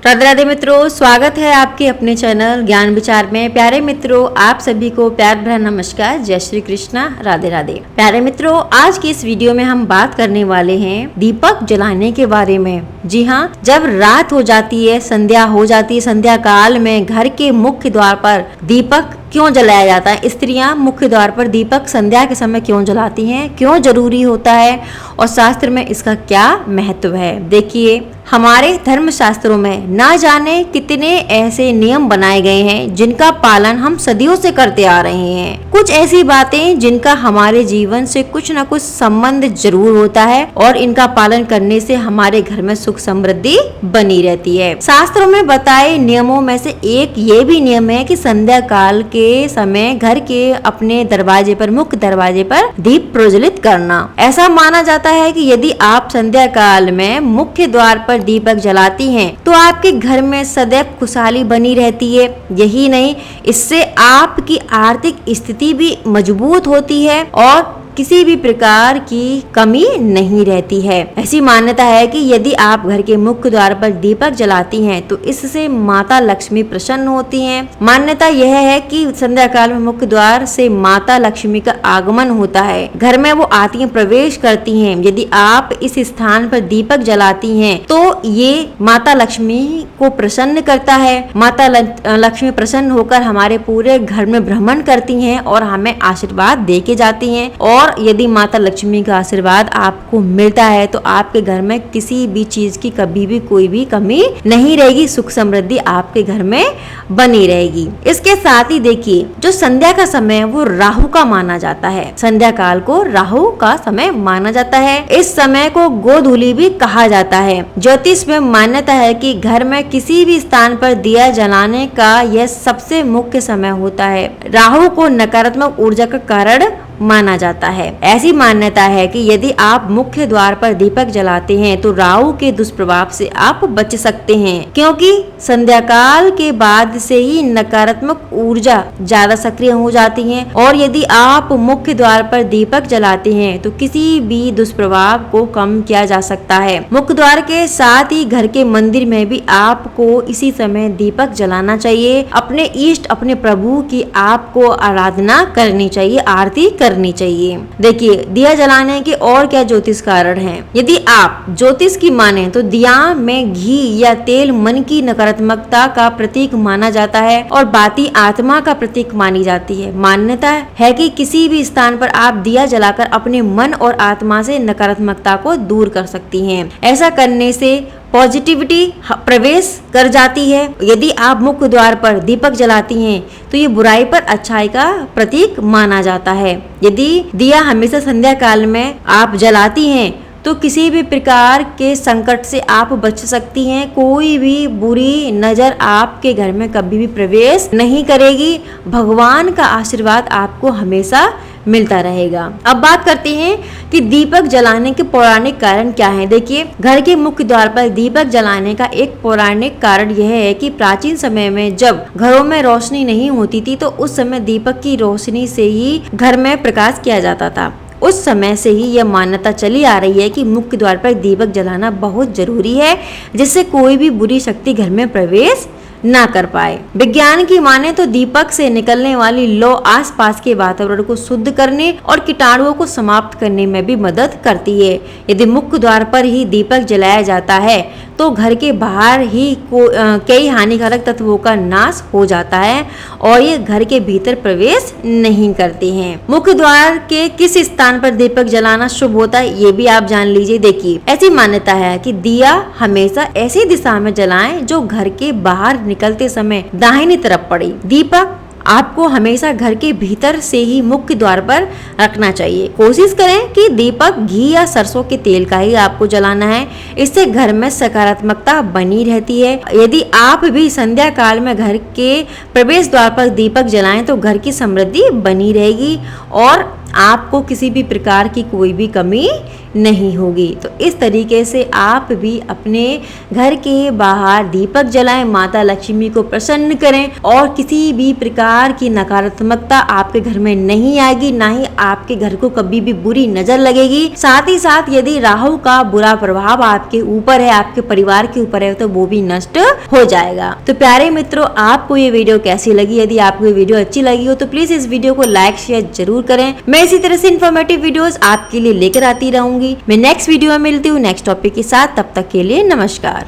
राधे राधे मित्रों, स्वागत है आपके अपने चैनल ज्ञान विचार में। प्यारे मित्रों, आप सभी को प्यार भरा नमस्कार। जय श्री कृष्णा, राधे राधे। प्यारे मित्रों, आज की इस वीडियो में हम बात करने वाले हैं दीपक जलाने के बारे में। जी हाँ, जब रात हो जाती है, संध्या हो जाती है, संध्या काल में घर के मुख्य द्वार पर दीपक क्यों जलाया जाता है? स्त्रियां मुख्य द्वार पर दीपक संध्या के समय क्यों जलाती हैं? क्यों जरूरी होता है और शास्त्र में इसका क्या महत्व है? देखिए, हमारे धर्म शास्त्रों में ना जाने कितने ऐसे नियम बनाए गए हैं जिनका पालन हम सदियों से करते आ रहे हैं। कुछ ऐसी बातें जिनका हमारे जीवन से कुछ न कुछ संबंध जरूर होता है और इनका पालन करने से हमारे घर में सुख समृद्धि बनी रहती है। शास्त्रों में बताए नियमों में से एक ये भी नियम है कि संध्या काल के समय घर के अपने दरवाजे पर, मुख्य दरवाजे पर दीप प्रज्वलित करना। ऐसा माना जाता है कि यदि आप संध्या काल में मुख्य द्वार पर दीपक जलाती हैं तो आपके घर में सदैव खुशहाली बनी रहती है। यही नहीं, इससे आपकी आर्थिक स्थिति भी मजबूत होती है और किसी भी प्रकार की कमी नहीं रहती है। ऐसी मान्यता है कि यदि आप घर के मुख्य द्वार पर दीपक जलाती हैं तो इससे माता लक्ष्मी प्रसन्न होती हैं। मान्यता यह है कि संध्या काल में मुख्य द्वार से माता लक्ष्मी का आगमन होता है, घर में वो आती हैं, प्रवेश करती हैं। यदि आप इस स्थान पर दीपक जलाती हैं तो ये माता लक्ष्मी को प्रसन्न करता है। माता लक्ष्मी प्रसन्न होकर हमारे पूरे घर में भ्रमण करती हैं और हमें आशीर्वाद दे के जाती हैं। और यदि माता लक्ष्मी का आशीर्वाद आपको मिलता है तो आपके घर में किसी भी चीज की कभी भी कोई भी कमी नहीं रहेगी, सुख समृद्धि आपके घर में बनी रहेगी। इसके साथ ही देखिए, जो संध्या का समय वो राहु का माना जाता है। संध्या काल को राहु का समय माना जाता है। इस समय को गोधूली भी कहा जाता है। ज्योतिष में मान्यता है कि घर में किसी भी स्थान पर दिया जलाने का यह सबसे मुख्य समय होता है। राहु को नकारात्मक ऊर्जा का कारण माना जाता है। ऐसी मान्यता है कि यदि आप मुख्य द्वार पर दीपक जलाते हैं तो राहु के दुष्प्रभाव से आप बच सकते हैं, क्योंकि संध्या काल के बाद से ही नकारात्मक ऊर्जा ज्यादा सक्रिय हो जाती है। और यदि आप मुख्य द्वार पर दीपक जलाते हैं तो किसी भी दुष्प्रभाव को कम किया जा सकता है। मुख्य द्वार के साथ ही घर के मंदिर में भी आपको इसी समय दीपक जलाना चाहिए। अपने इष्ट, अपने प्रभु की आपको आराधना करनी चाहिए, आरती करनी चाहिए। देखिए, दिया जलाने के और क्या ज्योतिष कारण हैं? यदि आप ज्योतिष की माने तो दिया में घी या तेल मन की नकारात्मकता का प्रतीक माना जाता है और बाती आत्मा का प्रतीक मानी जाती है। मान्यता है कि किसी भी स्थान पर आप दिया जलाकर अपने मन और आत्मा से नकारात्मकता को दूर कर सकती हैं। ऐसा करने से पॉजिटिविटी प्रवेश कर जाती है। यदि आप मुख्य द्वार पर दीपक जलाती हैं तो ये बुराई पर अच्छाई का प्रतीक माना जाता है। यदि दिया हमेशा संध्या काल में आप जलाती हैं तो किसी भी प्रकार के संकट से आप बच सकती हैं। कोई भी बुरी नजर आपके घर में कभी भी प्रवेश नहीं करेगी। भगवान का आशीर्वाद आपको हमेशा मिलता रहेगा। अब बात करते हैं कि दीपक जलाने के पौराणिक कारण क्या हैं। देखिए, घर के मुख्य द्वार पर दीपक जलाने का एक पौराणिक कारण यह है कि प्राचीन समय में जब घरों में रोशनी नहीं होती थी तो उस समय दीपक की रोशनी से ही घर में प्रकाश किया जाता था। उस समय से ही यह मान्यता चली आ रही है कि मुख्य द्वार पर दीपक जलाना बहुत जरूरी है, जिससे कोई भी बुरी शक्ति घर में प्रवेश ना कर पाए। विज्ञान की माने तो दीपक से निकलने वाली लौ आसपास के वातावरण को शुद्ध करने और कीटाणुओं को समाप्त करने में भी मदद करती है। यदि मुख्य द्वार पर ही दीपक जलाया जाता है तो घर के बाहर ही कई हानिकारक तत्वों का नाश हो जाता है और ये घर के भीतर प्रवेश नहीं करते हैं। मुख्य द्वार के किस स्थान पर दीपक जलाना शुभ होता है ये भी आप जान लीजिए। देखिए, ऐसी मान्यता है कि दिया हमेशा ऐसी दिशा में जलाएं जो घर के बाहर निकलते समय दाहिनी तरफ पड़े। दीपक आपको हमेशा घर के भीतर से ही मुख्य द्वार पर रखना चाहिए। कोशिश करें कि दीपक घी या सरसों के तेल का ही आपको जलाना है। इससे घर में सकारात्मकता बनी रहती है। यदि आप भी संध्या काल में घर के प्रवेश द्वार पर दीपक जलाएं तो घर की समृद्धि बनी रहेगी और आपको किसी भी प्रकार की कोई भी कमी नहीं होगी। तो इस तरीके से आप भी अपने घर के बाहर दीपक जलाएं, माता लक्ष्मी को प्रसन्न करें और किसी भी प्रकार की नकारात्मकता आपके घर में नहीं आएगी, ना ही आपके घर को कभी भी बुरी नजर लगेगी। साथ ही साथ यदि राहु का बुरा प्रभाव आपके ऊपर है, आपके परिवार के ऊपर है, तो वो भी नष्ट हो जाएगा। तो प्यारे मित्रों, आपको ये वीडियो कैसी लगी? यदि आपको ये वीडियो अच्छी लगी हो तो प्लीज इस वीडियो को लाइक शेयर जरूर करें। मैं इसी तरह से इन्फॉर्मेटिव वीडियोस आपके लिए लेकर आती रहूंगी। मैं नेक्स्ट वीडियो में मिलती हूँ नेक्स्ट टॉपिक के साथ। तब तक के लिए नमस्कार।